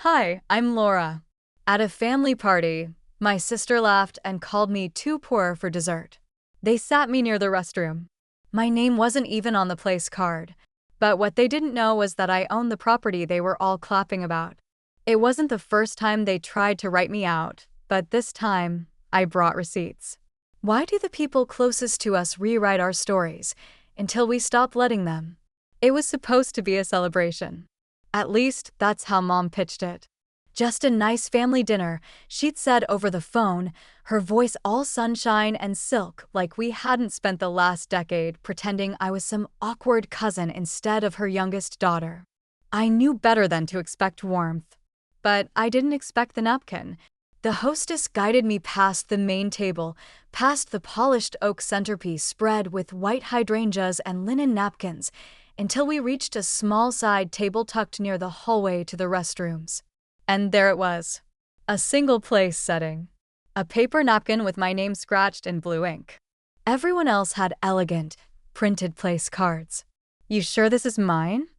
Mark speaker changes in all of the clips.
Speaker 1: Hi, I'm Laura. At a family party, my sister laughed and called me too poor for dessert. They sat me near the restroom. My name wasn't even on the place card, but what they didn't know was that I owned the property they were all clapping about. It wasn't the first time they tried to write me out, but this time, I brought receipts. Why do the people closest to us rewrite our stories until we stop letting them? It was supposed to be a celebration. At least, that's how Mom pitched it. Just a nice family dinner, she'd said over the phone, her voice all sunshine and silk, like we hadn't spent the last decade pretending I was some awkward cousin instead of her youngest daughter. I knew better than to expect warmth. But I didn't expect the napkin. The hostess guided me past the main table, past the polished oak centerpiece spread with white hydrangeas and linen napkins, until we reached a small side table tucked near the hallway to the restrooms. And there it was. A single place setting. A paper napkin with my name scratched in blue ink. Everyone else had elegant, printed place cards. "You sure this is mine?"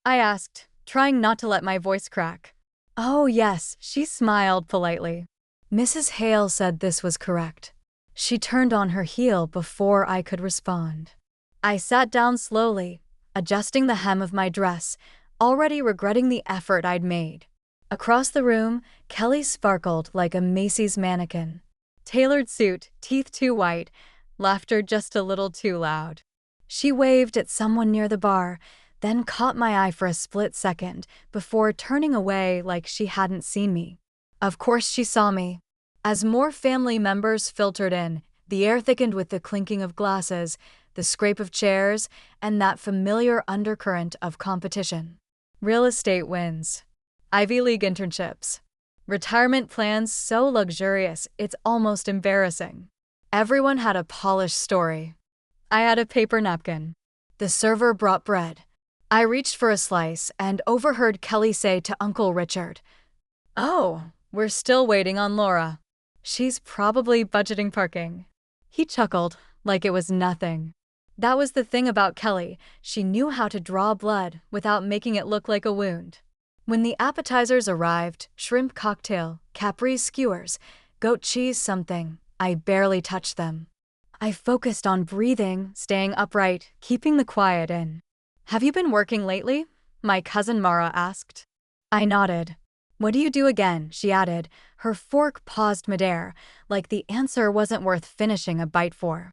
Speaker 1: I asked, trying not to let my voice crack. "Oh, yes," she smiled politely. Mrs. Hale said this was correct. She turned on her heel before I could respond. I sat down slowly, adjusting the hem of my dress, already regretting the effort I'd made. Across the room, Kelly sparkled like a Macy's mannequin. Tailored suit, teeth too white, laughter just a little too loud. She waved at someone near the bar, then caught my eye for a split second before turning away like she hadn't seen me. Of course she saw me. As more family members filtered in, the air thickened with the clinking of glasses, the scrape of chairs, and that familiar undercurrent of competition. Real estate wins. Ivy League internships. Retirement plans so luxurious it's almost embarrassing. Everyone had a polished story. I had a paper napkin. The server brought bread. I reached for a slice and overheard Kelly say to Uncle Richard, "Oh, we're still waiting on Laura. She's probably budgeting parking." He chuckled, like it was nothing. That was the thing about Kelly, she knew how to draw blood without making it look like a wound. When the appetizers arrived, shrimp cocktail, caprese skewers, goat cheese something, I barely touched them. I focused on breathing, staying upright, keeping the quiet in. "Have you been working lately?" my cousin Mara asked. I nodded. "What do you do again?" she added, her fork paused midair, like the answer wasn't worth finishing a bite for.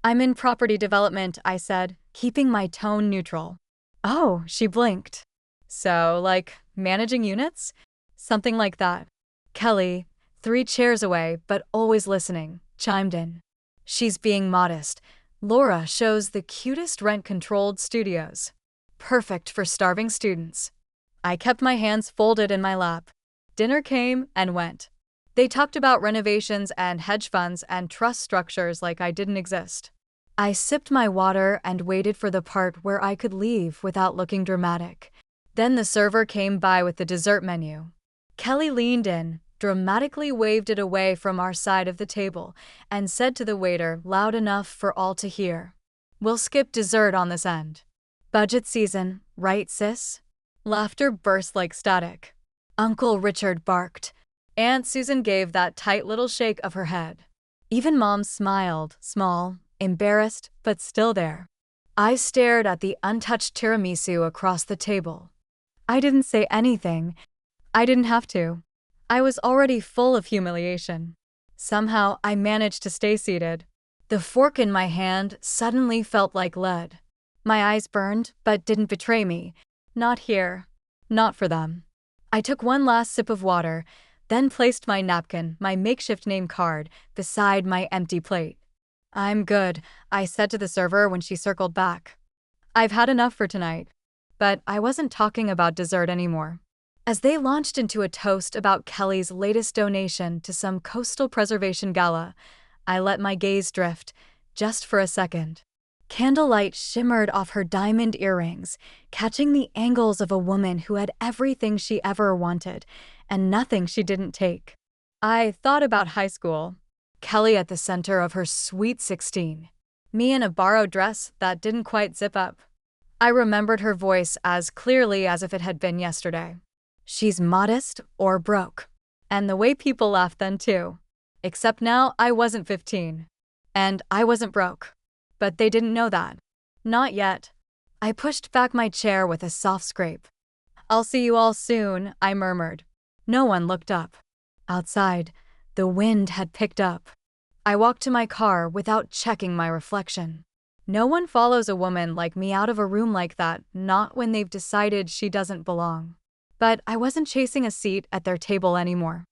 Speaker 1: "I'm in property development," I said, keeping my tone neutral. "Oh," she blinked. "So, like, managing units?" "Something like that." Kelly, 3 chairs away but always listening, chimed in. "She's being modest. Laura shows the cutest rent-controlled studios. Perfect for starving students." I kept my hands folded in my lap. Dinner came and went. They talked about renovations and hedge funds and trust structures like I didn't exist. I sipped my water and waited for the part where I could leave without looking dramatic. Then the server came by with the dessert menu. Kelly leaned in, dramatically waved it away from our side of the table, and said to the waiter loud enough for all to hear, "We'll skip dessert on this end. Budget season, right, sis?" Laughter burst like static. Uncle Richard barked. Aunt Susan gave that tight little shake of her head. Even Mom smiled, small, embarrassed, but still there. I stared at the untouched tiramisu across the table. I didn't say anything. I didn't have to. I was already full of humiliation. Somehow, I managed to stay seated. The fork in my hand suddenly felt like lead. My eyes burned, but didn't betray me. Not here. Not for them. I took one last sip of water, then placed my napkin, my makeshift name card, beside my empty plate. "I'm good," I said to the server when she circled back. "I've had enough for tonight." But I wasn't talking about dessert anymore. As they launched into a toast about Kelly's latest donation to some coastal preservation gala, I let my gaze drift, just for a second. Candlelight shimmered off her diamond earrings, catching the angles of a woman who had everything she ever wanted, and nothing she didn't take. I thought about high school. Kelly at the center of her sweet 16. Me in a borrowed dress that didn't quite zip up. I remembered her voice as clearly as if it had been yesterday. She's modest or broke. And the way people laughed then too. Except now I wasn't 15. And I wasn't broke. But they didn't know that. Not yet. I pushed back my chair with a soft scrape. "I'll see you all soon," I murmured. No one looked up. Outside, the wind had picked up. I walked to my car without checking my reflection. No one follows a woman like me out of a room like that, not when they've decided she doesn't belong. But I wasn't chasing a seat at their table anymore.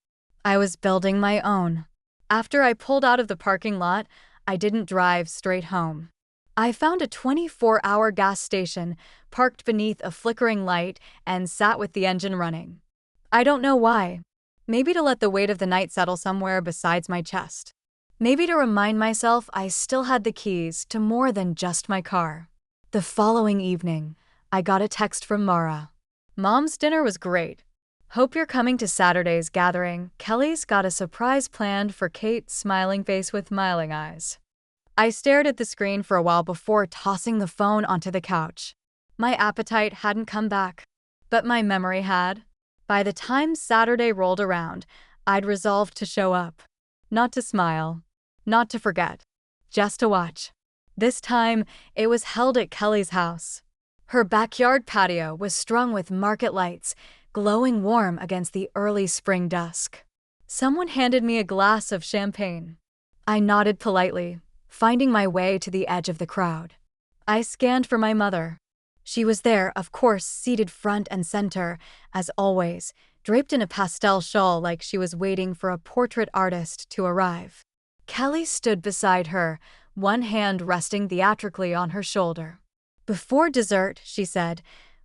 Speaker 1: I was building my own. After I pulled out of the parking lot, I didn't drive straight home. I found a 24-hour gas station, parked beneath a flickering light, and sat with the engine running. I don't know why. Maybe to let the weight of the night settle somewhere besides my chest. Maybe to remind myself I still had the keys to more than just my car. The following evening, I got a text from Mara. "Mom's dinner was great. Hope you're coming to Saturday's gathering. Kelly's got a surprise planned for Kate," smiling face with smiling eyes. I stared at the screen for a while before tossing the phone onto the couch. My appetite hadn't come back, but my memory had. By the time Saturday rolled around, I'd resolved to show up. Not to smile. Not to forget. Just to watch. This time, it was held at Kelly's house. Her backyard patio was strung with market lights, glowing warm against the early spring dusk. Someone handed me a glass of champagne. I nodded politely, finding my way to the edge of the crowd. I scanned for my mother. She was there, of course, seated front and center, as always, draped in a pastel shawl like she was waiting for a portrait artist to arrive. Kelly stood beside her, one hand resting theatrically on her shoulder. "Before dessert," she said,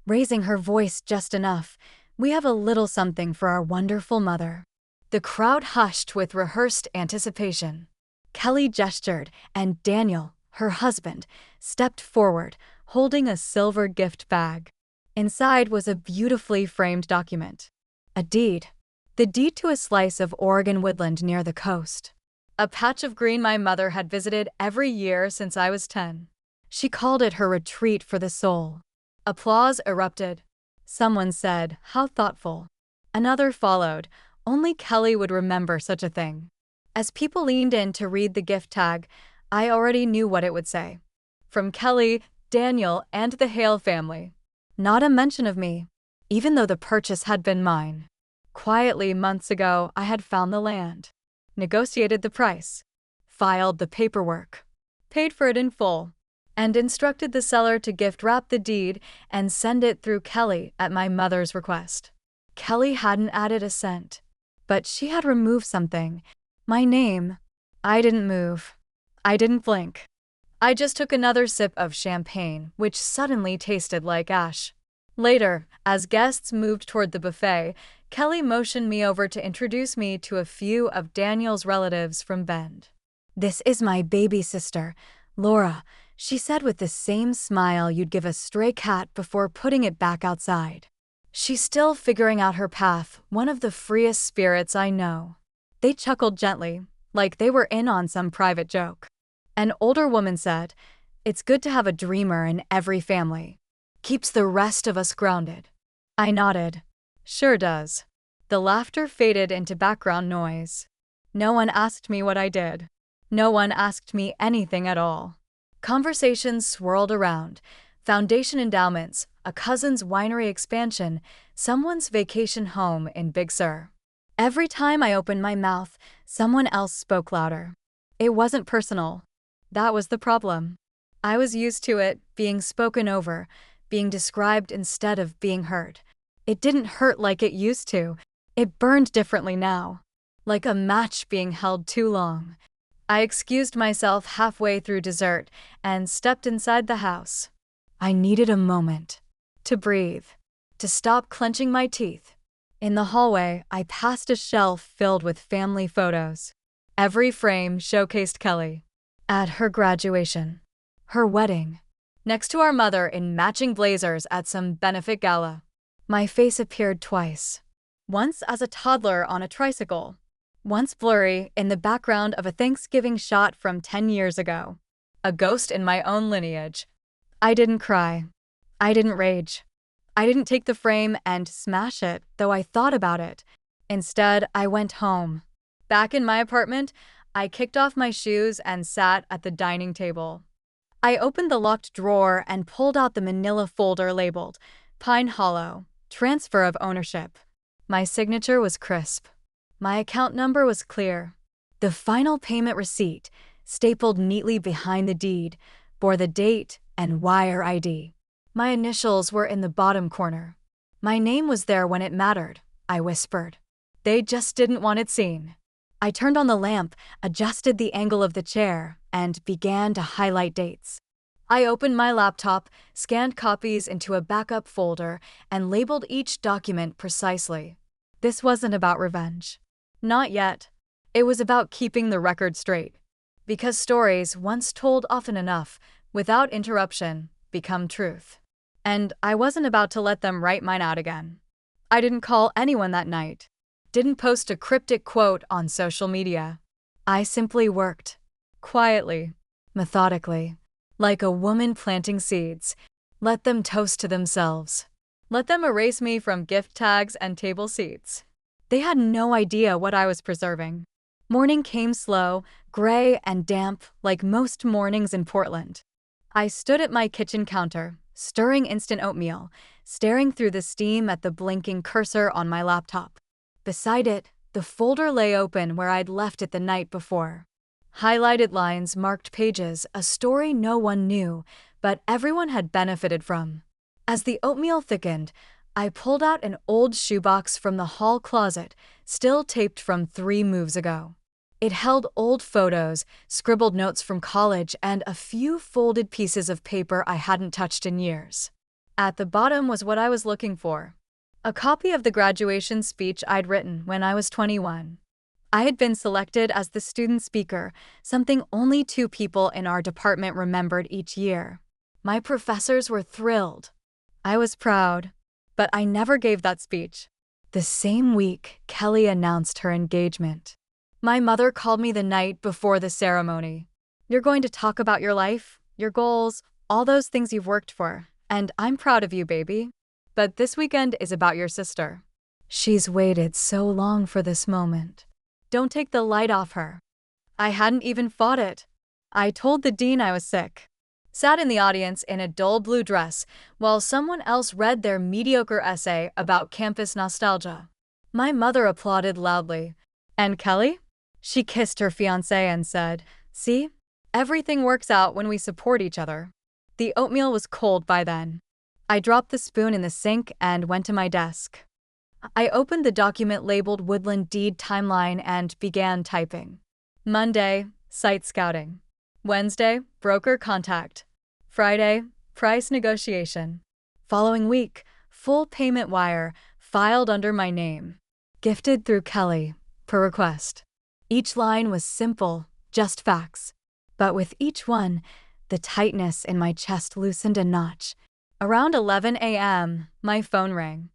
Speaker 1: raising her voice just enough, "we have a little something for our wonderful mother." The crowd hushed with rehearsed anticipation. Kelly gestured, and Daniel, her husband, stepped forward, holding a silver gift bag. Inside was a beautifully framed document. A deed. The deed to a slice of Oregon woodland near the coast. A patch of green my mother had visited every year since I was 10. She called it her retreat for the soul. Applause erupted. Someone said, "How thoughtful." Another followed. Only Kelly would remember such a thing. As people leaned in to read the gift tag, I already knew what it would say. From Kelly, Daniel, and the Hale family. Not a mention of me, even though the purchase had been mine. Quietly, months ago, I had found the land, negotiated the price, filed the paperwork, paid for it in full, and instructed the seller to gift wrap the deed and send it through Kelly at my mother's request. Kelly hadn't added a cent, but she had removed something. My name. I didn't move. I didn't blink. I just took another sip of champagne, which suddenly tasted like ash. Later, as guests moved toward the buffet, Kelly motioned me over to introduce me to a few of Daniel's relatives from Bend. "This is my baby sister, Laura," she said with the same smile you'd give a stray cat before putting it back outside. "She's still figuring out her path, one of the freest spirits I know." They chuckled gently, like they were in on some private joke. An older woman said, "It's good to have a dreamer in every family. Keeps the rest of us grounded." I nodded. "Sure does." The laughter faded into background noise. No one asked me what I did. No one asked me anything at all. Conversations swirled around. Foundation endowments, a cousin's winery expansion, someone's vacation home in Big Sur. Every time I opened my mouth, someone else spoke louder. It wasn't personal. That was the problem. I was used to it, being spoken over, being described instead of being heard. It didn't hurt like it used to. It burned differently now. Like a match being held too long. I excused myself halfway through dessert and stepped inside the house. I needed a moment. To breathe. To stop clenching my teeth. In the hallway, I passed a shelf filled with family photos. Every frame showcased Kelly. At her graduation. Her wedding. Next to our mother in matching blazers at some benefit gala. My face appeared twice. Once as a toddler on a tricycle. Once blurry in the background of a Thanksgiving shot from 10 years ago. A ghost in my own lineage. I didn't cry. I didn't rage. I didn't take the frame and smash it, though I thought about it. Instead, I went home. Back in my apartment, I kicked off my shoes and sat at the dining table. I opened the locked drawer and pulled out the manila folder labeled Pine Hollow, Transfer of Ownership. My signature was crisp. My account number was clear. The final payment receipt, stapled neatly behind the deed, bore the date and wire ID. My initials were in the bottom corner. My name was there when it mattered, I whispered. They just didn't want it seen. I turned on the lamp, adjusted the angle of the chair, and began to highlight dates. I opened my laptop, scanned copies into a backup folder, and labeled each document precisely. This wasn't about revenge. Not yet. It was about keeping the record straight. Because stories, once told often enough, without interruption, become truth. And I wasn't about to let them write mine out again. I didn't call anyone that night. Didn't post a cryptic quote on social media. I simply worked. Quietly. Methodically. Like a woman planting seeds. Let them toast to themselves. Let them erase me from gift tags and table seats. They had no idea what I was preserving. Morning came slow, gray and damp like most mornings in Portland. I stood at my kitchen counter, stirring instant oatmeal, staring through the steam at the blinking cursor on my laptop. Beside it, the folder lay open where I'd left it the night before. Highlighted lines marked pages, a story no one knew, but everyone had benefited from. As the oatmeal thickened, I pulled out an old shoebox from the hall closet, still taped from 3 moves ago. It held old photos, scribbled notes from college, and a few folded pieces of paper I hadn't touched in years. At the bottom was what I was looking for. A copy of the graduation speech I'd written when I was 21. I had been selected as the student speaker, something only 2 people in our department remembered each year. My professors were thrilled. I was proud, but I never gave that speech. The same week, Kelly announced her engagement. My mother called me the night before the ceremony. You're going to talk about your life, your goals, all those things you've worked for, and I'm proud of you, baby. But this weekend is about your sister. She's waited so long for this moment. Don't take the light off her. I hadn't even fought it. I told the dean I was sick. Sat in the audience in a dull blue dress while someone else read their mediocre essay about campus nostalgia. My mother applauded loudly. And Kelly? She kissed her fiancé and said, "See? Everything works out when we support each other." The oatmeal was cold by then. I dropped the spoon in the sink and went to my desk. I opened the document labeled Woodland Deed Timeline and began typing. Monday, site scouting. Wednesday, broker contact. Friday, price negotiation. Following week, full payment wire, filed under my name. Gifted through Kelly, per request. Each line was simple, just facts. But with each one, the tightness in my chest loosened a notch. Around 11 a.m., my phone rang.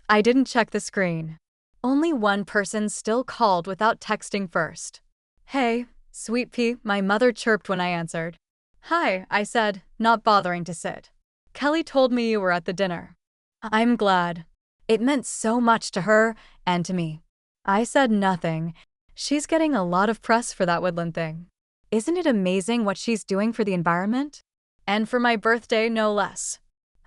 Speaker 1: I didn't check the screen. Only one person still called without texting first. "Hey, Sweet Pea," my mother chirped when I answered. "Hi," I said, not bothering to sit. "Kelly told me you were at the dinner." "I'm glad." It meant so much to her and to me. I said nothing. She's getting a lot of press for that Woodland thing. Isn't it amazing what she's doing for the environment? And for my birthday, no less.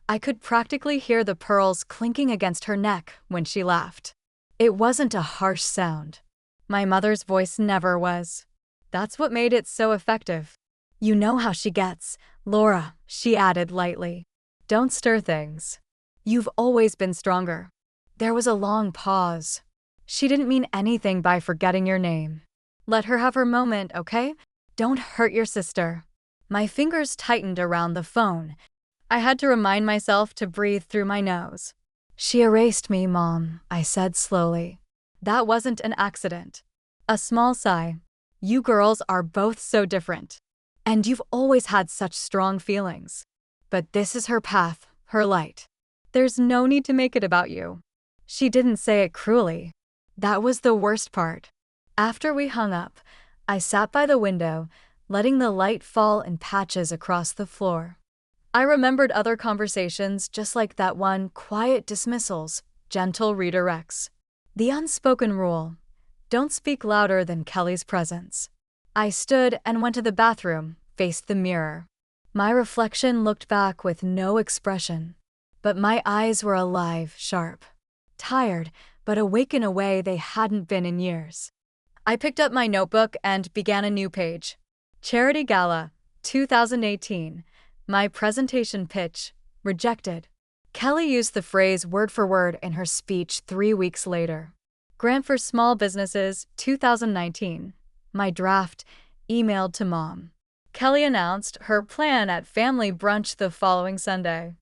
Speaker 1: I could practically hear the pearls clinking against her neck when she laughed. It wasn't a harsh sound. My mother's voice never was. That's what made it so effective. "You know how she gets, Laura," she added lightly. "Don't stir things. You've always been stronger." There was a long pause. "She didn't mean anything by forgetting your name. Let her have her moment, okay? Don't hurt your sister." My fingers tightened around the phone. I had to remind myself to breathe through my nose. "She erased me, Mom," I said slowly. "That wasn't an accident." A small sigh. "You girls are both so different. And you've always had such strong feelings. But this is her path, her light. There's no need to make it about you." She didn't say it cruelly. That was the worst part. After we hung up, I sat by the window, letting the light fall in patches across the floor. I remembered other conversations just like that one, quiet dismissals, gentle redirects. The unspoken rule: don't speak louder than Kelly's presence. I stood and went to the bathroom, faced the mirror. My reflection looked back with no expression, but my eyes were alive, sharp. Tired, but awake in a way they hadn't been in years. I picked up my notebook and began a new page. Charity Gala, 2018. My presentation pitch: rejected. Kelly used the phrase word for word in her speech 3 weeks later. Grant for Small Businesses, 2019. My draft: emailed to mom. Kelly announced her plan at family brunch the following Sunday.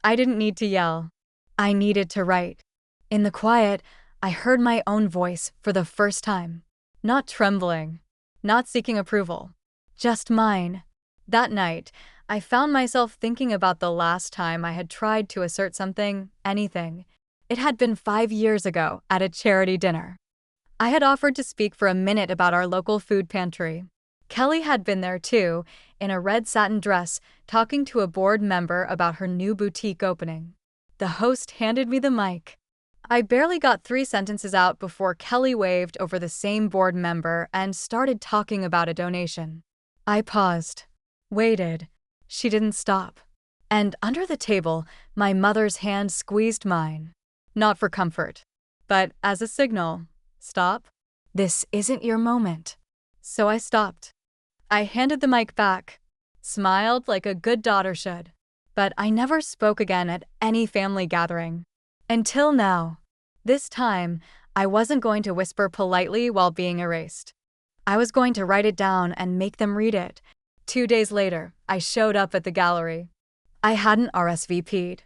Speaker 1: I didn't need to yell. I needed to write. In the quiet, I heard my own voice for the first time. Not trembling, not seeking approval, just mine. That night, I found myself thinking about the last time I had tried to assert something, anything. It had been 5 years ago at a charity dinner. I had offered to speak for a minute about our local food pantry. Kelly had been there too, in a red satin dress, talking to a board member about her new boutique opening. The host handed me the mic. I barely got 3 sentences out before Kelly waved over the same board member and started talking about a donation. I paused, waited. She didn't stop. And under the table, my mother's hand squeezed mine. Not for comfort, but as a signal. Stop. This isn't your moment. So I stopped. I handed the mic back, smiled like a good daughter should. But I never spoke again at any family gathering. Until now. This time, I wasn't going to whisper politely while being erased. I was going to write it down and make them read it. 2 days later, I showed up at the gallery. I hadn't RSVP'd.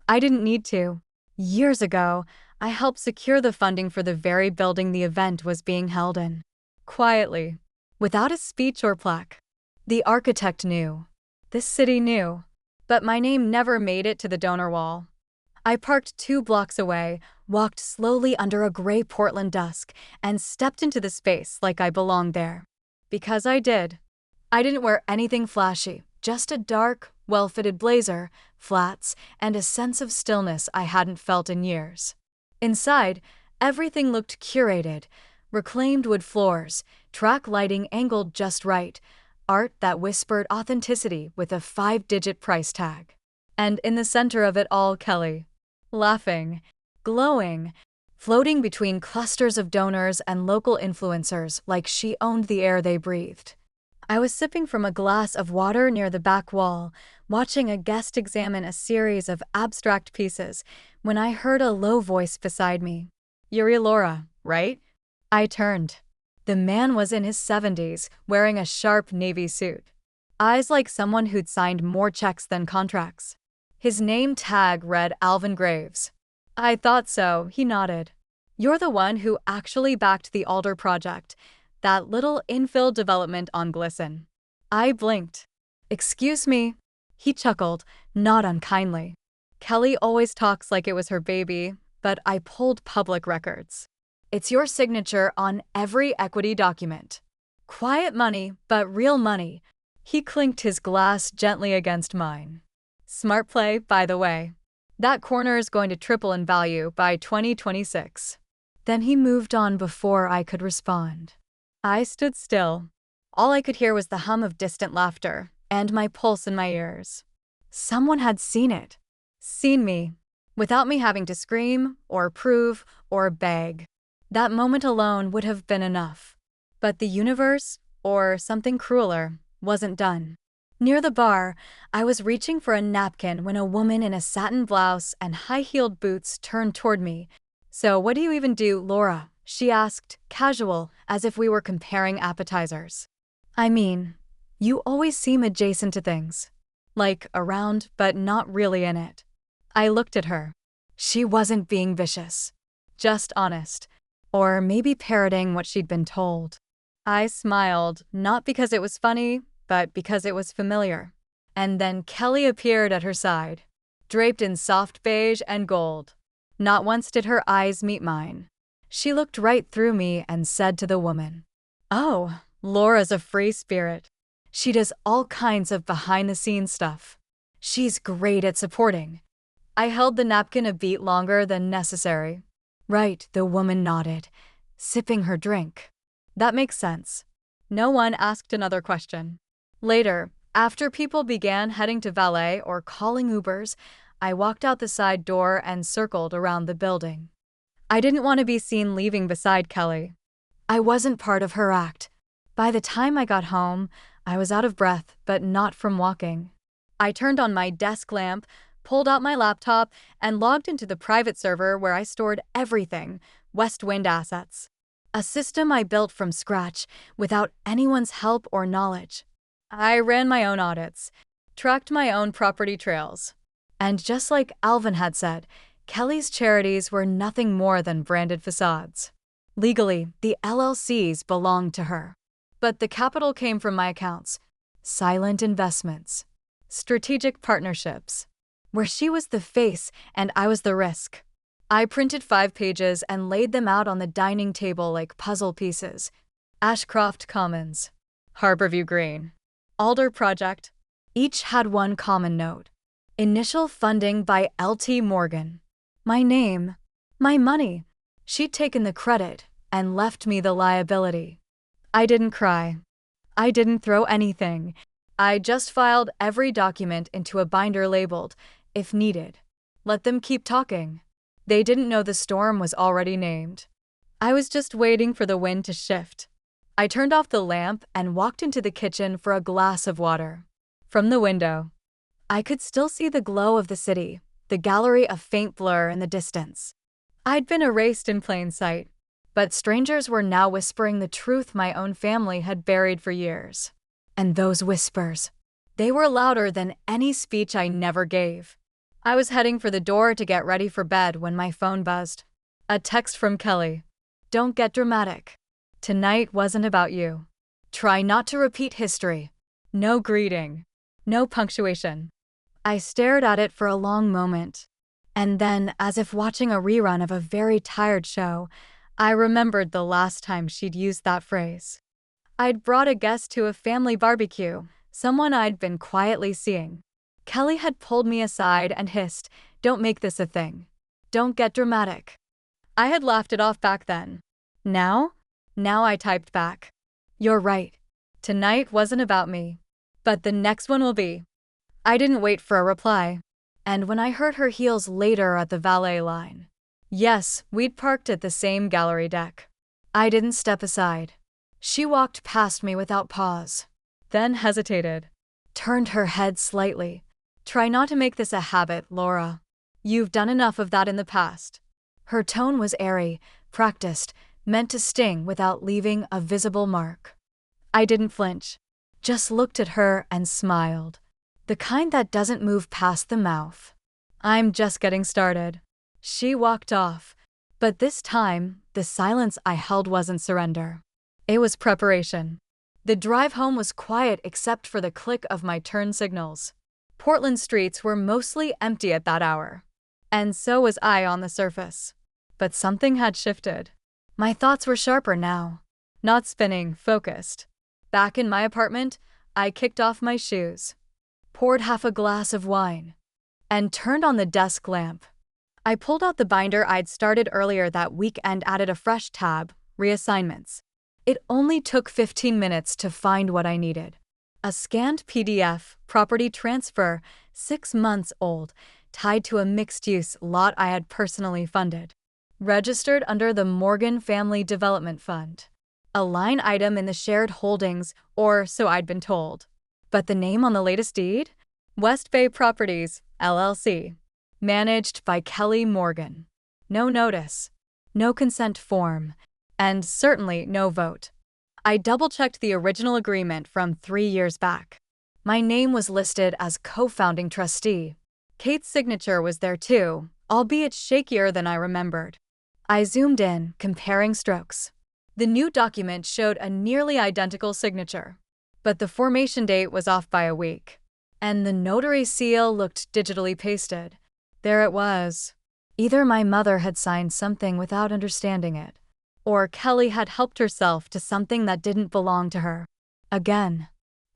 Speaker 1: I didn't need to. Years ago, I helped secure the funding for the very building the event was being held in. Quietly, without a speech or plaque. The architect knew. This city knew. But my name never made it to the donor wall. I parked 2 blocks away, walked slowly under a gray Portland dusk, and stepped into the space like I belonged there. Because I did. I didn't wear anything flashy, just a dark, well-fitted blazer, flats, and a sense of stillness I hadn't felt in years. Inside, everything looked curated: reclaimed wood floors, track lighting angled just right, art that whispered authenticity with a 5-digit price tag. And in the center of it all, Kelly. Laughing, glowing, floating between clusters of donors and local influencers like she owned the air they breathed. I was sipping from a glass of water near the back wall, watching a guest examine a series of abstract pieces, when I heard a low voice beside me. "Yuri Laura, right?" I turned. The man was in his 70s, wearing a sharp navy suit. Eyes like someone who'd signed more checks than contracts. His name tag read Alvin Graves. I thought so, he nodded. "You're the one who actually backed the Alder project, that little infill development on Glisson." I blinked. "Excuse me?" He chuckled, not unkindly. "Kelly always talks like it was her baby, but I pulled public records. It's your signature on every equity document. Quiet money, but real money." He clinked his glass gently against mine. "Smart play, by the way. That corner is going to triple in value by 2026. Then he moved on before I could respond. I stood still. All I could hear was the hum of distant laughter, and my pulse in my ears. Someone had seen it. Seen me. Without me having to scream, or prove, or beg. That moment alone would have been enough. But the universe, or something crueler, wasn't done. Near the bar, I was reaching for a napkin when a woman in a satin blouse and high-heeled boots turned toward me. "So what do you even do, Laura?" she asked, casual, as if we were comparing appetizers. "I mean, you always seem adjacent to things. Like, around, but not really in it." I looked at her. She wasn't being vicious. Just honest. Or maybe parroting what she'd been told. I smiled, not because it was funny, but because it was familiar. And then Kelly appeared at her side, draped in soft beige and gold. Not once did her eyes meet mine. She looked right through me and said to the woman, "Oh, Laura's a free spirit. She does all kinds of behind-the-scenes stuff." She's great at supporting. I held the napkin a beat longer than necessary. Right, the woman nodded, sipping her drink. That makes sense. No one asked another question. Later, after people began heading to valet or calling Ubers, I walked out the side door and circled around the building. I didn't want to be seen leaving beside Kelly. I wasn't part of her act. By the time I got home, I was out of breath, but not from walking. I turned on my desk lamp, pulled out my laptop, and logged into the private server where I stored everything, Westwind assets. A system I built from scratch, without anyone's help or knowledge. I ran my own audits, tracked my own property trails. And just like Alvin had said, Kelly's charities were nothing more than branded facades. Legally, the LLCs belonged to her. But the capital came from my accounts. Silent investments. Strategic partnerships. Where she was the face and I was the risk. I printed 5 pages and laid them out on the dining table like puzzle pieces. Ashcroft Commons. Harborview Green. Alder Project. Each had one common note. Initial funding by L.T. Morgan. My name. My money. She'd taken the credit and left me the liability. I didn't cry. I didn't throw anything. I just filed every document into a binder labeled, if needed. Let them keep talking. They didn't know the storm was already named. I was just waiting for the wind to shift. I turned off the lamp and walked into the kitchen for a glass of water. From the window, I could still see the glow of the city, the gallery a faint blur in the distance. I'd been erased in plain sight, but strangers were now whispering the truth my own family had buried for years. And those whispers, they were louder than any speech I never gave. I was heading for the door to get ready for bed when my phone buzzed. A text from Kelly. Don't get dramatic. Tonight wasn't about you. Try not to repeat history. No greeting. No punctuation. I stared at it for a long moment. And then, as if watching a rerun of a very tired show, I remembered the last time she'd used that phrase. I'd brought a guest to a family barbecue, someone I'd been quietly seeing. Kelly had pulled me aside and hissed, "Don't make this a thing. Don't get dramatic." I had laughed it off back then. Now I typed back. You're right. Tonight wasn't about me. But the next one will be. I didn't wait for a reply. And when I heard her heels later at the valet line. Yes, we'd parked at the same gallery deck. I didn't step aside. She walked past me without pause. Then hesitated. Turned her head slightly. Try not to make this a habit, Laura. You've done enough of that in the past. Her tone was airy, practiced, meant to sting without leaving a visible mark. I didn't flinch. Just looked at her and smiled. The kind that doesn't move past the mouth. I'm just getting started. She walked off. But this time, the silence I held wasn't surrender. It was preparation. The drive home was quiet except for the click of my turn signals. Portland streets were mostly empty at that hour. And so was I on the surface. But something had shifted. My thoughts were sharper now. Not spinning, focused. Back in my apartment, I kicked off my shoes. Poured half a glass of wine. And turned on the desk lamp. I pulled out the binder I'd started earlier that week and added a fresh tab, reassignments. It only took 15 minutes to find what I needed. A scanned PDF, property transfer, 6 months old, tied to a mixed-use lot I had personally funded. Registered under the Morgan Family Development Fund. A line item in the shared holdings, or so I'd been told. But the name on the latest deed? West Bay Properties, LLC. Managed by Kelly Morgan. No notice. No consent form. And certainly no vote. I double-checked the original agreement from 3 years back. My name was listed as co-founding trustee. Kate's signature was there too, albeit shakier than I remembered. I zoomed in, comparing strokes. The new document showed a nearly identical signature, but the formation date was off by a week. And the notary seal looked digitally pasted. There it was. Either my mother had signed something without understanding it, or Kelly had helped herself to something that didn't belong to her. Again.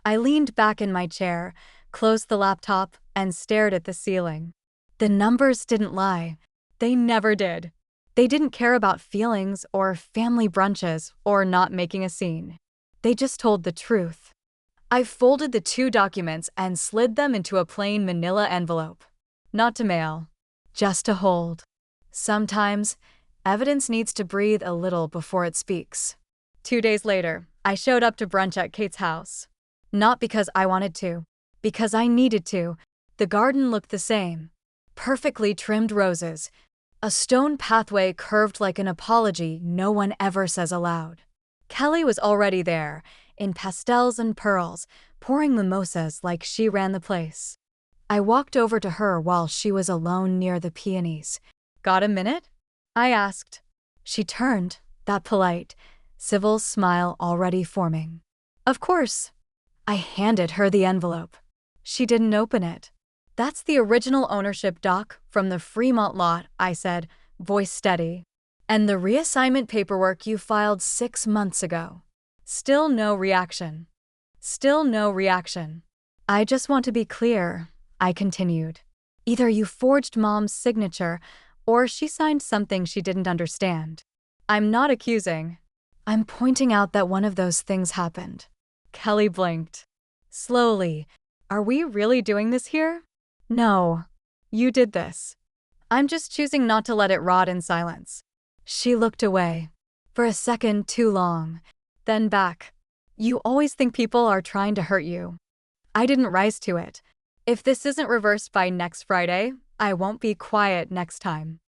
Speaker 1: I leaned back in my chair, closed the laptop, and stared at the ceiling. The numbers didn't lie. They never did. They didn't care about feelings or family brunches or not making a scene. They just told the truth. I folded the 2 documents and slid them into a plain manila envelope. Not to mail, just to hold. Sometimes, evidence needs to breathe a little before it speaks. 2 days later, I showed up to brunch at Kate's house. Not because I wanted to, because I needed to. The garden looked the same. Perfectly trimmed roses. A stone pathway curved like an apology no one ever says aloud. Kelly was already there, in pastels and pearls, pouring mimosas like she ran the place. I walked over to her while she was alone near the peonies. "Got a minute?" I asked. She turned, that polite, civil smile already forming. "Of course." I handed her the envelope. She didn't open it. "That's the original ownership doc from the Fremont lot," I said, voice steady. "And the reassignment paperwork you filed 6 months ago." Still no reaction. Still no reaction. "I just want to be clear," I continued. "Either you forged Mom's signature, or she signed something she didn't understand. I'm not accusing. I'm pointing out that one of those things happened." Kelly blinked. Slowly. "Are we really doing this here?" "No. You did this. I'm just choosing not to let it rot in silence." She looked away. For a second too long. Then back. "You always think people are trying to hurt you." I didn't rise to it. "If this isn't reversed by next Friday, I won't be quiet next time.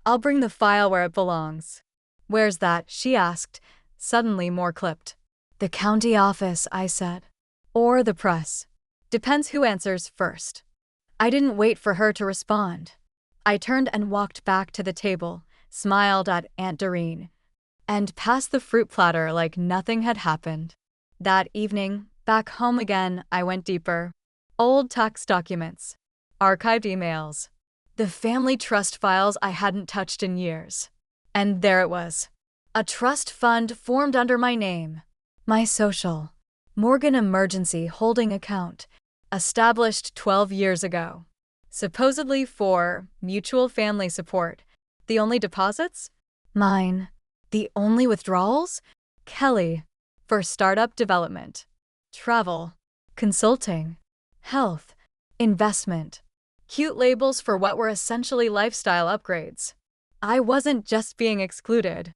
Speaker 1: I'll bring the file where it belongs." "Where's that?" she asked, suddenly more clipped. "The county office," I said. "Or the press. Depends who answers first." I didn't wait for her to respond. I turned and walked back to the table, smiled at Aunt Doreen, and passed the fruit platter like nothing had happened. That evening, back home again, I went deeper. Old tax documents. Archived emails. The family trust files I hadn't touched in years. And there it was. A trust fund formed under my name. My social. Morgan Emergency Holding Account. Established 12 years ago. Supposedly for mutual family support. The only deposits? Mine. The only withdrawals? Kelly. For startup development. Travel. Consulting. Health. Investment. Cute labels for what were essentially lifestyle upgrades. I wasn't just being excluded.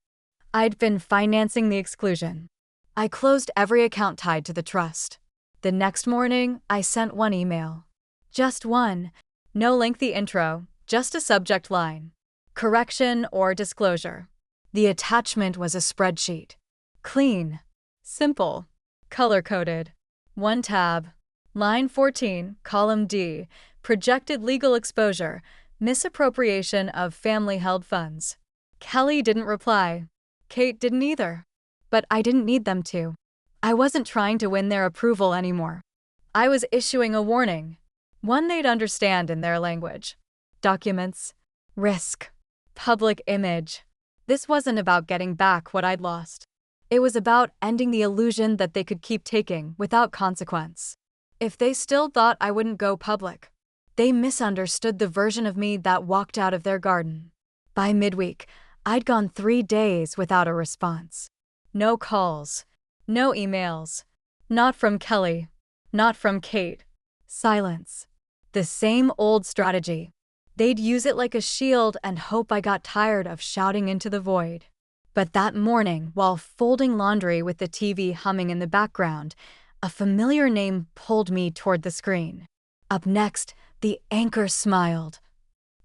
Speaker 1: I'd been financing the exclusion. I closed every account tied to the trust. The next morning, I sent one email. Just one. No lengthy intro, just a subject line. Correction or disclosure. The attachment was a spreadsheet. Clean. Simple. Color-coded. One tab. Line 14, column D. Projected legal exposure. Misappropriation of family-held funds. Kelly didn't reply. Kate didn't either. But I didn't need them to. I wasn't trying to win their approval anymore. I was issuing a warning. One they'd understand in their language. Documents. Risk. Public image. This wasn't about getting back what I'd lost. It was about ending the illusion that they could keep taking without consequence. If they still thought I wouldn't go public, they misunderstood the version of me that walked out of their garden. By midweek, I'd gone 3 days without a response. No calls. No emails. Not from Kelly. Not from Kate. Silence. The same old strategy. They'd use it like a shield and hope I got tired of shouting into the void. But that morning, while folding laundry with the TV humming in the background, a familiar name pulled me toward the screen. Up next, the anchor smiled.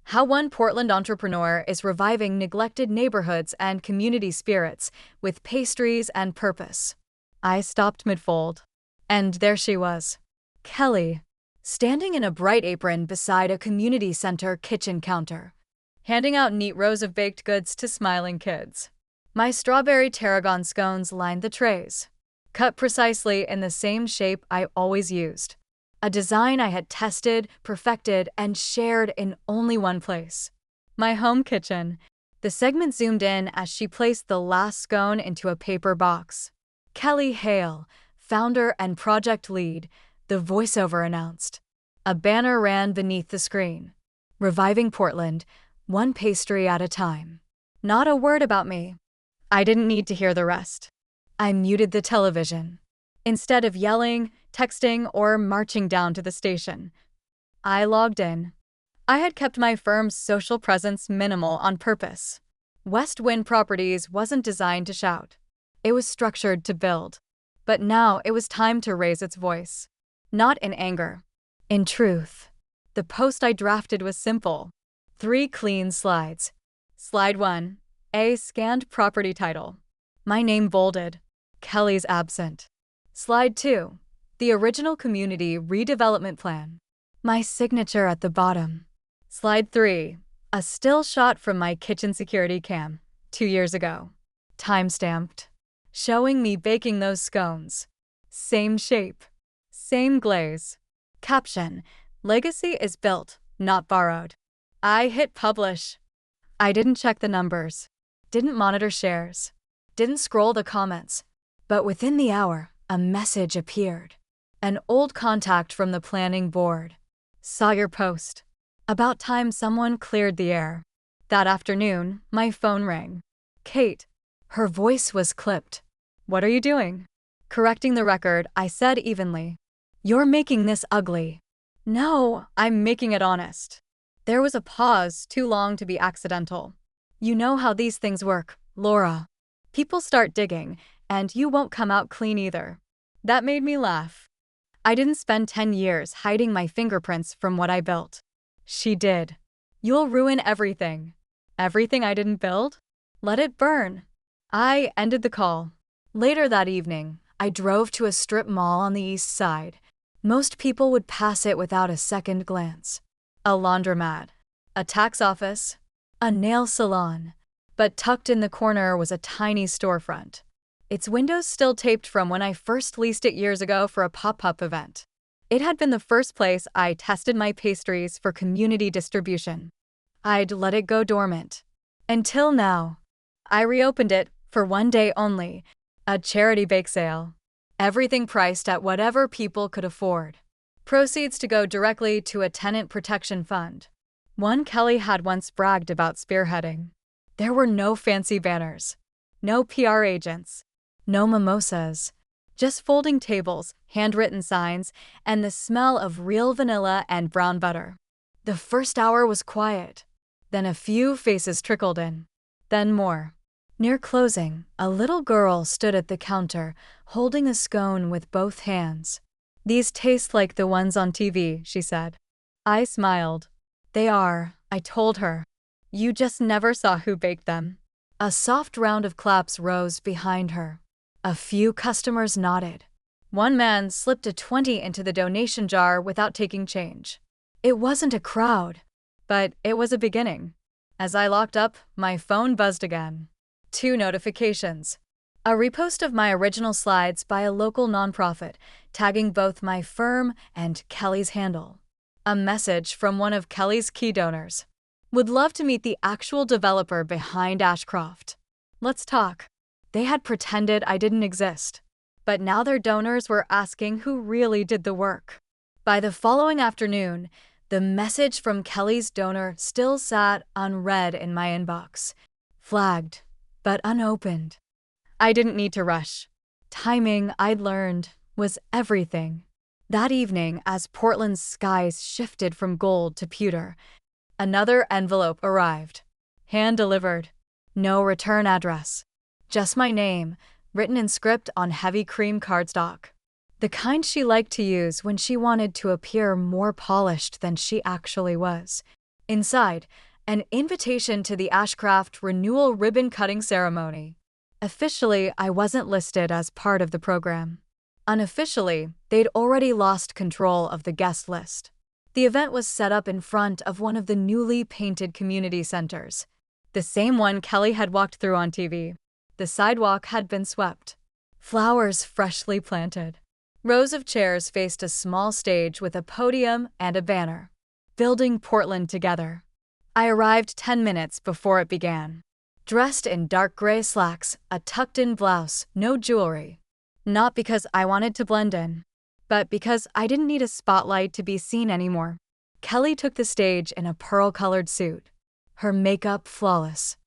Speaker 1: How one Portland entrepreneur is reviving neglected neighborhoods and community spirits with pastries and purpose. I stopped mid-fold. And there she was. Kelly, standing in a bright apron beside a community center kitchen counter, handing out neat rows of baked goods to smiling kids. My strawberry tarragon scones lined the trays, cut precisely in the same shape I always used. A design I had tested, perfected, and shared in only one place. My home kitchen. The segment zoomed in as she placed the last scone into a paper box. Kelly Hale, founder and project lead, the voiceover announced. A banner ran beneath the screen. Reviving Portland, one pastry at a time. Not a word about me. I didn't need to hear the rest. I muted the television. Instead of yelling, texting, or marching down to the station, I logged in. I had kept my firm's social presence minimal on purpose. West Wind Properties wasn't designed to shout. It was structured to build. But now it was time to raise its voice. Not in anger. In truth. The post I drafted was simple. 3 clean slides. Slide 1. A scanned property title. My name bolded. Kelly's absent. Slide 2. The original community redevelopment plan. My signature at the bottom. Slide 3. A still shot from my kitchen security cam, 2 years ago. Time-stamped. Showing me baking those scones. Same shape. Same glaze. Caption: Legacy is built, not borrowed. I hit publish. I didn't check the numbers. Didn't monitor shares. Didn't scroll the comments. But within the hour, a message appeared. An old contact from the planning board. Saw your post. About time someone cleared the air. That afternoon, my phone rang. Kate. Her voice was clipped. What are you doing? Correcting the record, I said evenly. You're making this ugly. No, I'm making it honest. There was a pause, too long to be accidental. You know how these things work, Laura. People start digging, and you won't come out clean either. That made me laugh. I didn't spend 10 years hiding my fingerprints from what I built. She did. You'll ruin everything. Everything I didn't build? Let it burn. I ended the call. Later that evening, I drove to a strip mall on the east side. Most people would pass it without a second glance. A laundromat, a tax office, a nail salon. But tucked in the corner was a tiny storefront. Its windows still taped from when I first leased it years ago for a pop-up event. It had been the first place I tested my pastries for community distribution. I'd let it go dormant. Until now. I reopened it, for one day only, a charity bake sale. Everything priced at whatever people could afford. Proceeds to go directly to a tenant protection fund. One Kelly had once bragged about spearheading. There were no fancy banners. No PR agents. No mimosas. Just folding tables, handwritten signs, and the smell of real vanilla and brown butter. The first hour was quiet. Then a few faces trickled in. Then more. Near closing, a little girl stood at the counter, holding a scone with both hands. These taste like the ones on TV, she said. I smiled. They are, I told her. You just never saw who baked them. A soft round of claps rose behind her. A few customers nodded. One man slipped a 20 into the donation jar without taking change. It wasn't a crowd, but it was a beginning. As I locked up, my phone buzzed again. 2 notifications. A repost of my original slides by a local nonprofit, tagging both my firm and Kelly's handle. A message from one of Kelly's key donors. Would love to meet the actual developer behind Ashcroft. Let's talk. They had pretended I didn't exist. But now their donors were asking who really did the work. By the following afternoon, the message from Kelly's donor still sat unread in my inbox. Flagged, but unopened. I didn't need to rush. Timing, I'd learned, was everything. That evening, as Portland's skies shifted from gold to pewter, another envelope arrived. Hand-delivered. No return address. Just my name, written in script on heavy cream cardstock. The kind she liked to use when she wanted to appear more polished than she actually was. Inside, an invitation to the Ashcroft renewal ribbon-cutting ceremony. Officially, I wasn't listed as part of the program. Unofficially, they'd already lost control of the guest list. The event was set up in front of one of the newly painted community centers. The same one Kelly had walked through on TV. The sidewalk had been swept. Flowers freshly planted. Rows of chairs faced a small stage with a podium and a banner. Building Portland together. I arrived 10 minutes before it began. Dressed in dark gray slacks, a tucked-in blouse, no jewelry. Not because I wanted to blend in, but because I didn't need a spotlight to be seen anymore. Kelly took the stage in a pearl-colored suit, her makeup flawless,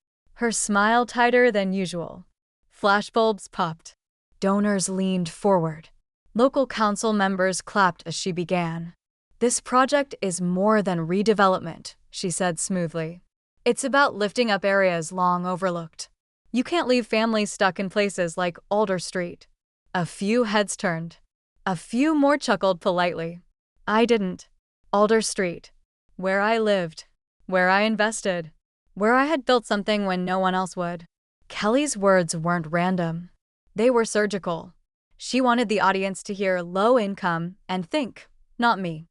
Speaker 1: her smile tighter than usual. Flashbulbs popped. Donors leaned forward. Local council members clapped as she began. "This project is more than redevelopment," she said smoothly. "It's about lifting up areas long overlooked. You can't leave families stuck in places like Alder Street." A few heads turned. A few more chuckled politely. I didn't. Alder Street. Where I lived. Where I invested. Where I had built something when no one else would. Kelly's words weren't random. They were surgical. She wanted the audience to hear low income and think, not me.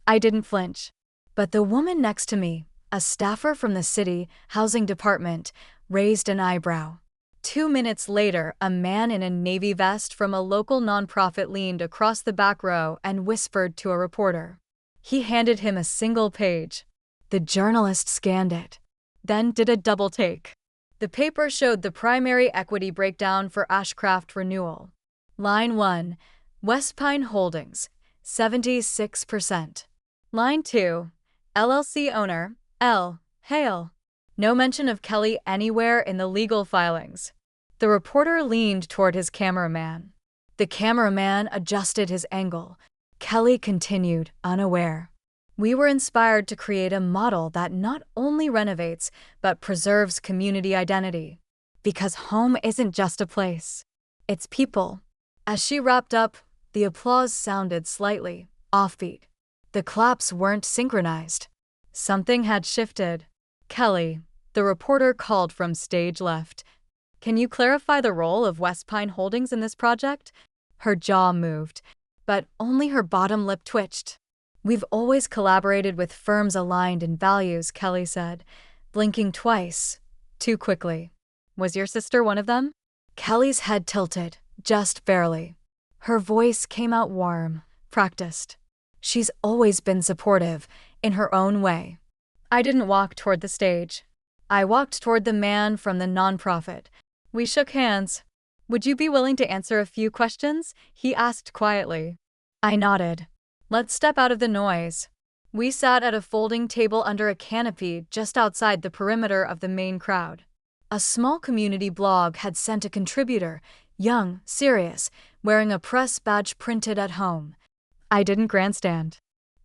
Speaker 1: I didn't flinch. But the woman next to me, a staffer from the city housing department, raised an eyebrow. 2 minutes later, a man in a navy vest from a local nonprofit leaned across the back row and whispered to a reporter. He handed him a single page. The journalist scanned it, then did a double take. The paper showed the primary equity breakdown for Ashcraft Renewal. Line 1, West Pine Holdings, 76%. Line 2, LLC owner, L. Hale. No mention of Kelly anywhere in the legal filings. The reporter leaned toward his cameraman. The cameraman adjusted his angle. Kelly continued, unaware. "We were inspired to create a model that not only renovates, but preserves community identity. Because home isn't just a place. It's people." As she wrapped up, the applause sounded slightly offbeat. The claps weren't synchronized. Something had shifted. "Kelly," the reporter called from stage left. "Can you clarify the role of West Pine Holdings in this project?" Her jaw moved, but only her bottom lip twitched. "We've always collaborated with firms aligned in values," Kelly said, blinking twice, too quickly. "Was your sister one of them?" Kelly's head tilted, just barely. Her voice came out warm, practiced. "She's always been supportive, in her own way." I didn't walk toward the stage. I walked toward the man from the nonprofit. We shook hands. "Would you be willing to answer a few questions?" he asked quietly. I nodded. "Let's step out of the noise." We sat at a folding table under a canopy just outside the perimeter of the main crowd. A small community blog had sent a contributor, young, serious, wearing a press badge printed at home. I didn't grandstand.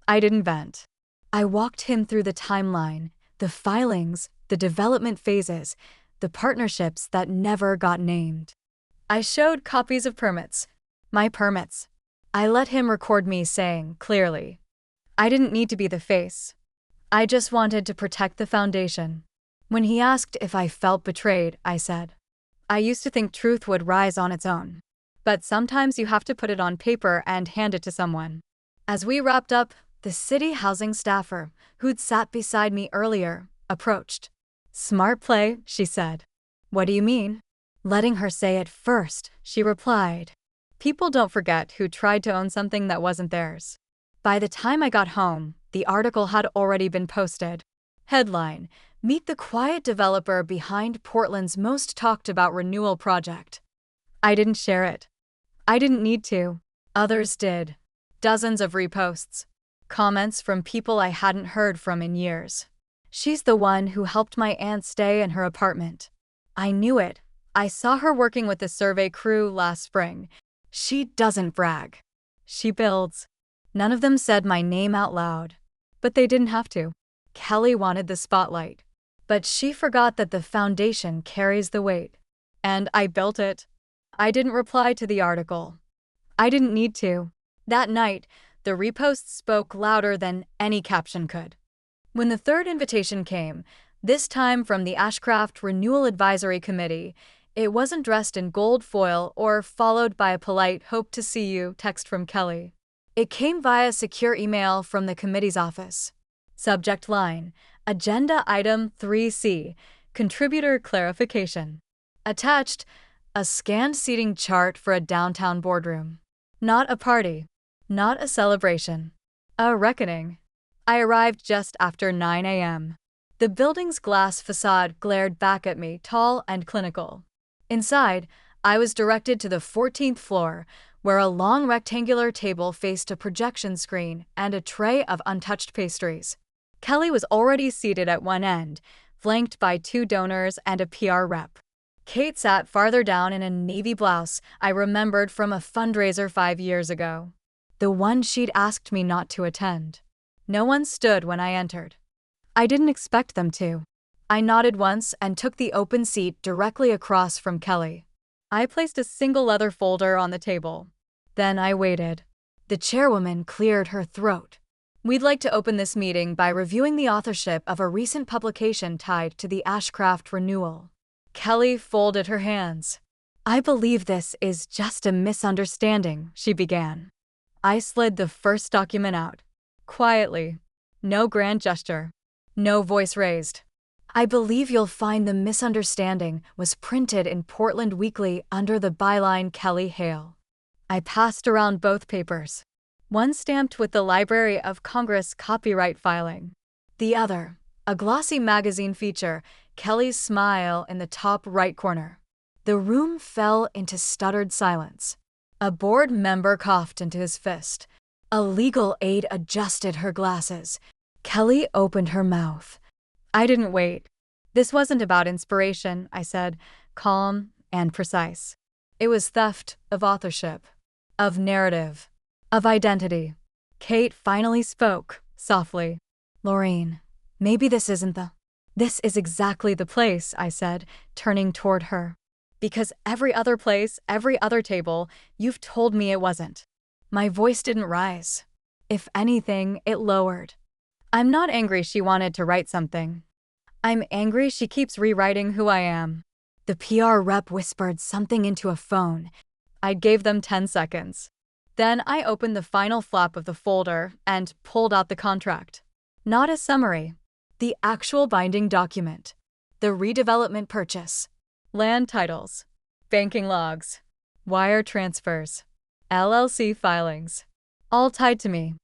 Speaker 1: I didn't vent. I walked him through the timeline, the filings, the development phases, the partnerships that never got named. I showed copies of permits. My permits. I let him record me saying, clearly, I didn't need to be the face. I just wanted to protect the foundation. When he asked if I felt betrayed, I said, "I used to think truth would rise on its own. But sometimes you have to put it on paper and hand it to someone." As we wrapped up, the city housing staffer, who'd sat beside me earlier, approached. "Smart play," she said. "What do you mean?" Letting her say it first, she replied, "People don't forget who tried to own something that wasn't theirs." By the time I got home, the article had already been posted. Headline: Meet the quiet developer behind Portland's most talked about renewal project. I didn't share it. I didn't need to. Others did. Dozens of reposts. Comments from people I hadn't heard from in years. "She's the one who helped my aunt stay in her apartment." I knew it. I saw her working with the survey crew last spring. She doesn't brag. She builds. None of them said my name out loud. But they didn't have to. Kelly wanted the spotlight. But she forgot that the foundation carries the weight. And I built it. I didn't reply to the article. I didn't need to. That night, the reposts spoke louder than any caption could. When the third invitation came, this time from the Ashcraft Renewal Advisory Committee, it wasn't dressed in gold foil or followed by a polite "hope to see you" text from Kelly. It came via secure email from the committee's office. Subject line: Agenda Item 3C, Contributor Clarification. Attached, a scanned seating chart for a downtown boardroom. Not a party. Not a celebration. A reckoning. I arrived just after 9 a.m. The building's glass facade glared back at me, tall and clinical. Inside, I was directed to the 14th floor, where a long rectangular table faced a projection screen and a tray of untouched pastries. Kelly was already seated at one end, flanked by 2 donors and a PR rep. Kate sat farther down in a navy blouse I remembered from a fundraiser 5 years ago, the one she'd asked me not to attend. No one stood when I entered. I didn't expect them to. I nodded once and took the open seat directly across from Kelly. I placed a single leather folder on the table. Then I waited. The chairwoman cleared her throat. We'd like to open this meeting by reviewing the authorship of a recent publication tied to the Ashcraft renewal. Kelly folded her hands. I believe this is just a misunderstanding, she began. I slid the first document out. Quietly. No grand gesture. No voice raised. I believe you'll find the misunderstanding was printed in Portland Weekly under the byline Kelly Hale. I passed around both papers. One stamped with the Library of Congress copyright filing. The other, a glossy magazine feature, Kelly's smile in the top right corner. The room fell into stuttered silence. A board member coughed into his fist. A legal aide adjusted her glasses. Kelly opened her mouth. I didn't wait. This wasn't about inspiration, I said, calm and precise. It was theft of authorship, of narrative, of identity. Kate finally spoke, softly. Laureen, maybe this isn't the... This is exactly the place, I said, turning toward her. Because every other place, every other table, you've told me it wasn't. My voice didn't rise. If anything, it lowered. I'm not angry she wanted to write something. I'm angry she keeps rewriting who I am. The PR rep whispered something into a phone. I gave them 10 seconds. Then I opened the final flap of the folder and pulled out the contract. Not a summary. The actual binding document. The redevelopment purchase. Land titles. Banking logs. Wire transfers. LLC filings. All tied to me.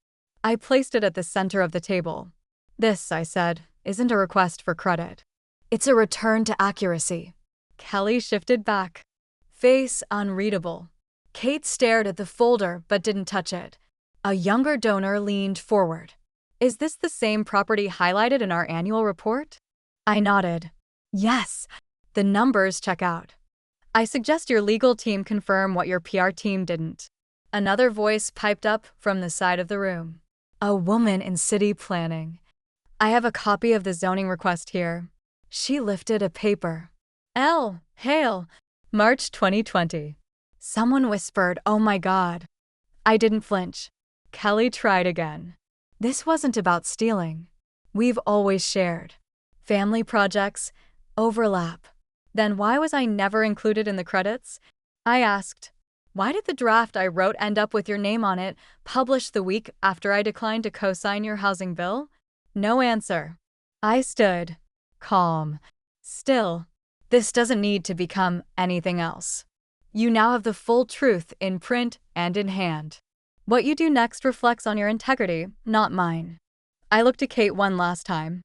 Speaker 1: I placed it at the center of the table. This, I said, isn't a request for credit. It's a return to accuracy. Kelly shifted back. Face unreadable. Kate stared at the folder but didn't touch it. A younger donor leaned forward. Is this the same property highlighted in our annual report? I nodded. Yes. The numbers check out. I suggest your legal team confirm what your PR team didn't. Another voice piped up from the side of the room. A woman in city planning. I have a copy of the zoning request here. She lifted a paper. L. Hale. March 2020. Someone whispered, "Oh my God." I didn't flinch. Kelly tried again. This wasn't about stealing. We've always shared. Family projects, overlap. Then why was I never included in the credits? I asked. Why did the draft I wrote end up with your name on it, published the week after I declined to co-sign your housing bill? No answer. I stood, calm. Still, this doesn't need to become anything else. You now have the full truth in print and in hand. What you do next reflects on your integrity, not mine. I looked at Kate one last time.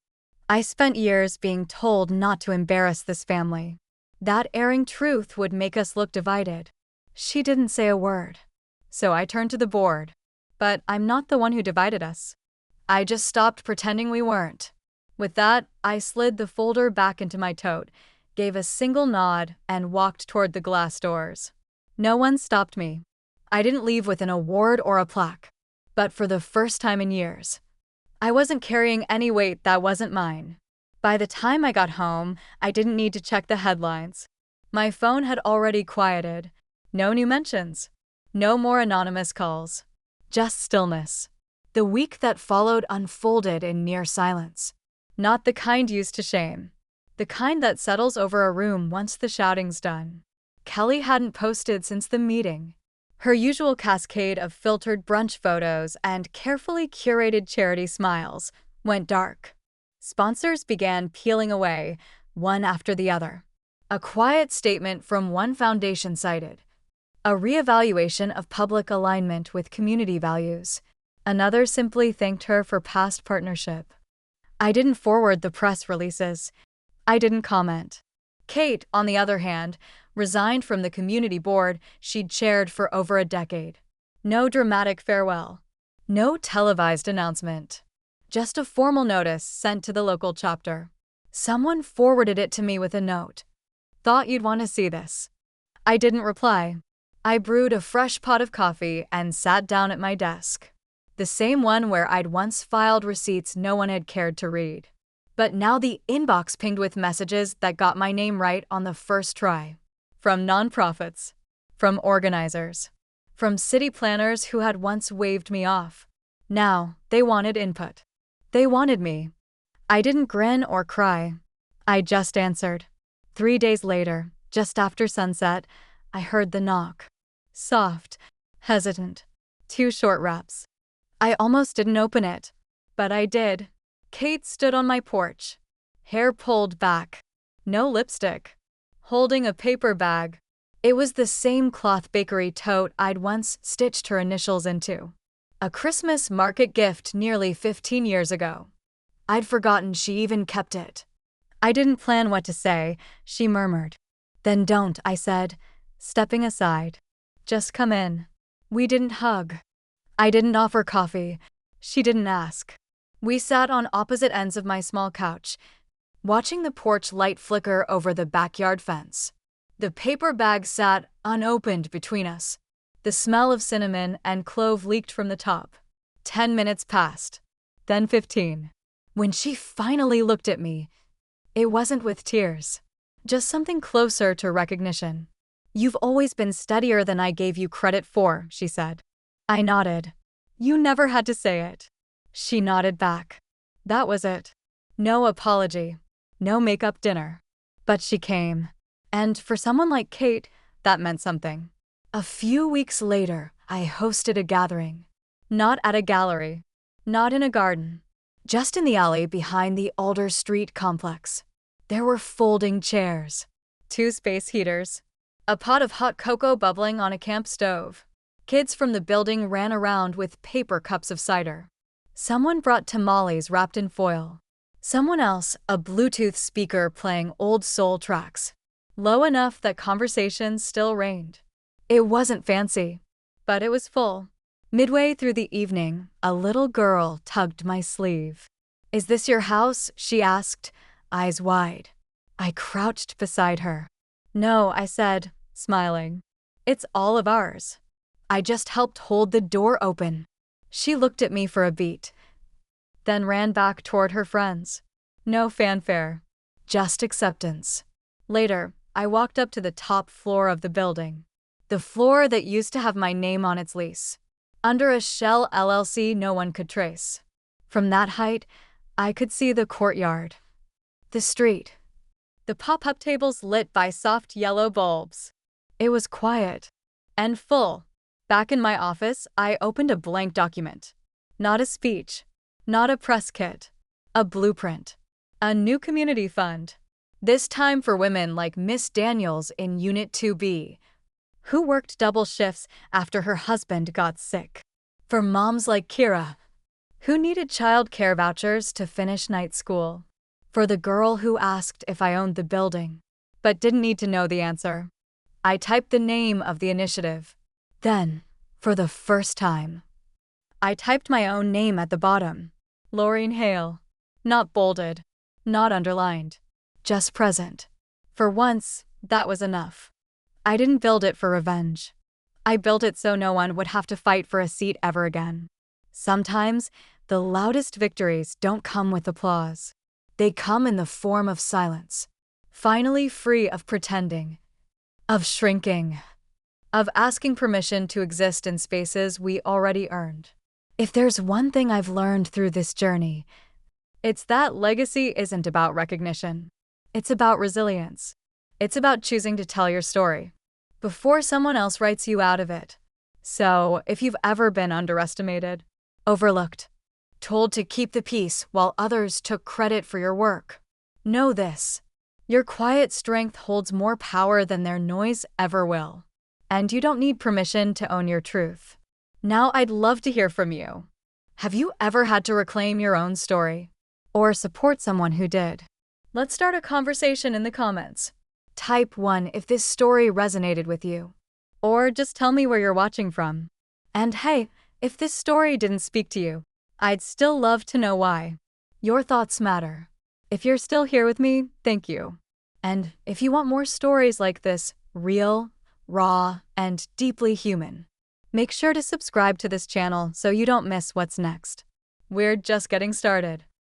Speaker 1: I spent years being told not to embarrass this family. That airing truth would make us look divided. She didn't say a word. So I turned to the board. But I'm not the one who divided us. I just stopped pretending we weren't. With that, I slid the folder back into my tote, gave a single nod, and walked toward the glass doors. No one stopped me. I didn't leave with an award or a plaque. But for the first time in years, I wasn't carrying any weight that wasn't mine. By the time I got home, I didn't need to check the headlines. My phone had already quieted. No new mentions. No more anonymous calls. Just stillness. The week that followed unfolded in near silence. Not the kind used to shame. The kind that settles over a room once the shouting's done. Kelly hadn't posted since the meeting. Her usual cascade of filtered brunch photos and carefully curated charity smiles went dark. Sponsors began peeling away, one after the other. A quiet statement from one foundation cited a reevaluation of public alignment with community values. Another simply thanked her for past partnership. I didn't forward the press releases. I didn't comment. Kate, on the other hand, resigned from the community board she'd chaired for over a decade. No dramatic farewell. No televised announcement. Just a formal notice sent to the local chapter. Someone forwarded it to me with a note. Thought you'd want to see this. I didn't reply. I brewed a fresh pot of coffee and sat down at my desk. The same one where I'd once filed receipts no one had cared to read. But now the inbox pinged with messages that got my name right on the first try. From nonprofits. From organizers. From city planners who had once waved me off. Now, they wanted input. They wanted me. I didn't grin or cry. I just answered. 3 days later, just after sunset, I heard the knock. Soft, hesitant. 2 short raps. I almost didn't open it. But I did. Kate stood on my porch. Hair pulled back. No lipstick. Holding a paper bag. It was the same cloth bakery tote I'd once stitched her initials into. A Christmas market gift nearly 15 years ago. I'd forgotten she even kept it. I didn't plan what to say, she murmured. Then don't, I said, stepping aside. Just come in. We didn't hug. I didn't offer coffee. She didn't ask. We sat on opposite ends of my small couch, watching the porch light flicker over the backyard fence. The paper bag sat unopened between us. The smell of cinnamon and clove leaked from the top. 10 minutes passed. Then 15. When she finally looked at me, it wasn't with tears. Just something closer to recognition. You've always been steadier than I gave you credit for, she said. I nodded. You never had to say it. She nodded back. That was it. No apology. No make-up dinner. But she came. And for someone like Kate, that meant something. A few weeks later, I hosted a gathering. Not at a gallery. Not in a garden. Just in the alley behind the Alder Street complex. There were folding chairs. 2 space heaters. A pot of hot cocoa bubbling on a camp stove. Kids from the building ran around with paper cups of cider. Someone brought tamales wrapped in foil. Someone else, a Bluetooth speaker playing old soul tracks. Low enough that conversation still reigned. It wasn't fancy, but it was full. Midway through the evening, a little girl tugged my sleeve. Is this your house? She asked, eyes wide. I crouched beside her. No, I said, smiling. It's all of ours. I just helped hold the door open. She looked at me for a beat, then ran back toward her friends. No fanfare, just acceptance. Later, I walked up to the top floor of the building. The floor that used to have my name on its lease. Under a shell LLC no one could trace. From that height, I could see the courtyard. The street. The pop-up tables lit by soft yellow bulbs. It was quiet. And full. Back in my office, I opened a blank document. Not a speech. Not a press kit. A blueprint. A new community fund. This time for women like Miss Daniels in Unit 2B, who worked double shifts after her husband got sick. For moms like Kira, who needed child care vouchers to finish night school. For the girl who asked if I owned the building, but didn't need to know the answer. I typed the name of the initiative. Then, for the first time, I typed my own name at the bottom. Laureen Hale. Not bolded. Not underlined. Just present. For once, that was enough. I didn't build it for revenge. I built it so no one would have to fight for a seat ever again. Sometimes, the loudest victories don't come with applause. They come in the form of silence. Finally free of pretending. Of shrinking. Of asking permission to exist in spaces we already earned. If there's one thing I've learned through this journey, it's that legacy isn't about recognition. It's about resilience. It's about choosing to tell your story before someone else writes you out of it. So, if you've ever been underestimated, overlooked, told to keep the peace while others took credit for your work, know this. Your quiet strength holds more power than their noise ever will. And you don't need permission to own your truth. Now I'd love to hear from you. Have you ever had to reclaim your own story? Or support someone who did? Let's start a conversation in the comments. Type 1 if this story resonated with you. Or just tell me where you're watching from. And hey, if this story didn't speak to you, I'd still love to know why. Your thoughts matter. If you're still here with me, thank you. And if you want more stories like this, real, raw, and deeply human, make sure to subscribe to this channel so you don't miss what's next. We're just getting started.